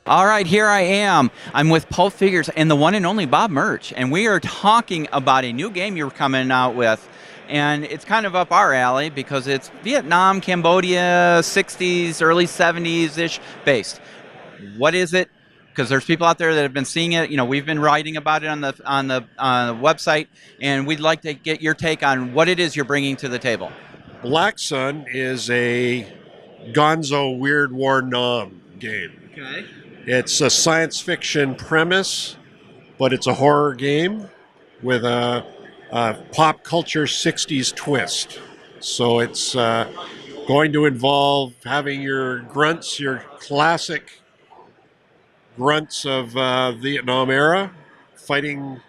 All right, here I am. I'm with Pulp Figures and the one and only Bob Murch, and we are talking about a new game you're coming out with. And it's kind of up our alley because it's Vietnam, Cambodia, 60s, early 70s-ish based. What is it? Because there's people out there that have been seeing it. You know, we've been writing about it on the website, and we'd like to get your take on what it is you're bringing to the table. Black Sun is a Gonzo Weird War Nam game. Okay. It's a science fiction premise, but it's a horror game with a pop culture 60s twist. So it's going to involve having your grunts, your classic grunts of Vietnam era, fighting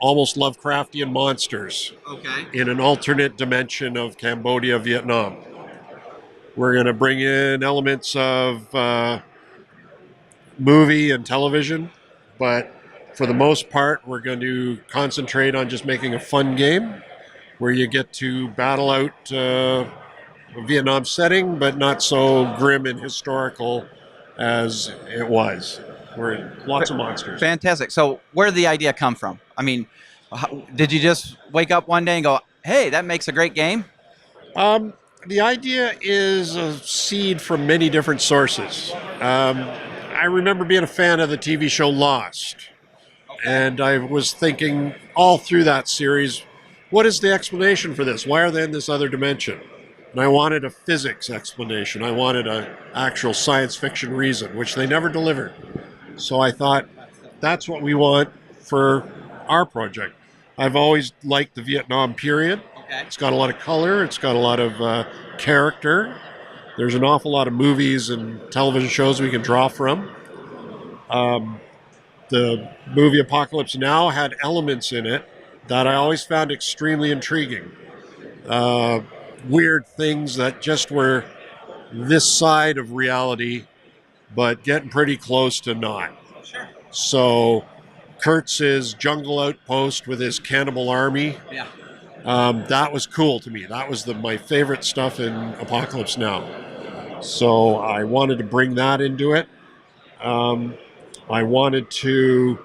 almost Lovecraftian monsters Okay. in an alternate dimension of Cambodia, Vietnam. We're going to bring in elements of movie and television, but for the most part, we're going to concentrate on just making a fun game where you get to battle out a Vietnam setting, but not so grim and historical as it was. We're lots of monsters. Fantastic. So, where did the idea come from? I mean, did you just wake up one day and go, "Hey, that makes a great game"? The idea is a seed from many different sources. I remember being a fan of the TV show Lost, and I was thinking all through that series, what is the explanation for this? Why are they in this other dimension? And I wanted a physics explanation. I wanted an actual science fiction reason, which they never delivered. So I thought, that's what we want for our project. I've always liked the Vietnam period. Okay. It's got a lot of color. It's got a lot of character. There's an awful lot of movies and television shows we can draw from. The movie Apocalypse Now had elements in it that I always found extremely intriguing. Weird things that just were this side of reality, but getting pretty close to not. Sure. So Kurtz's jungle outpost with his cannibal army, Yeah. that was cool to me. That was my favorite stuff in Apocalypse Now. So I wanted to bring that into it. I wanted to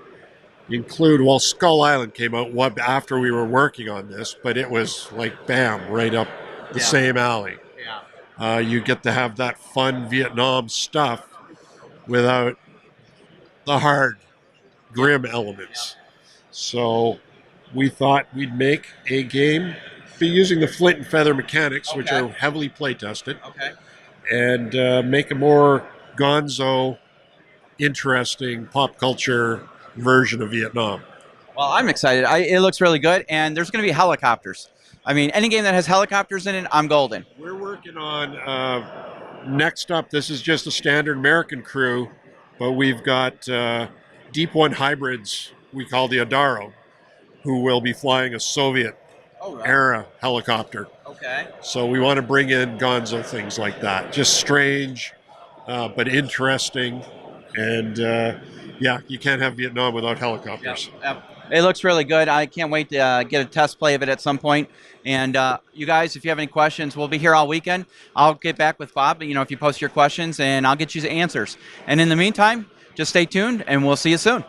include, well, Skull Island came out after we were working on this, but it was like, bam, right up the same alley. Yeah. You get to have that fun Vietnam stuff without the hard, grim elements. So we thought we'd make a game be using the flint and feather mechanics, which are heavily play tested, Okay. and make a more gonzo, interesting pop culture version of Vietnam. Well, I'm excited. It looks really good, and there's going to be helicopters. I mean, any game that has helicopters in it, I'm golden. We're working on, next up, this is just a standard American crew, but we've got Deep One hybrids we call the Adaro, who will be flying a Soviet era helicopter. Okay. So we want to bring in gonzo things like that. Just strange, but interesting. And yeah, you can't have Vietnam without helicopters. Yep. It looks really good. I can't wait to get a test play of it at some point. And you guys, if you have any questions, we'll be here all weekend. I'll get back with Bob, you know, if you post your questions, and I'll get you the answers. And in the meantime, just stay tuned, and we'll see you soon.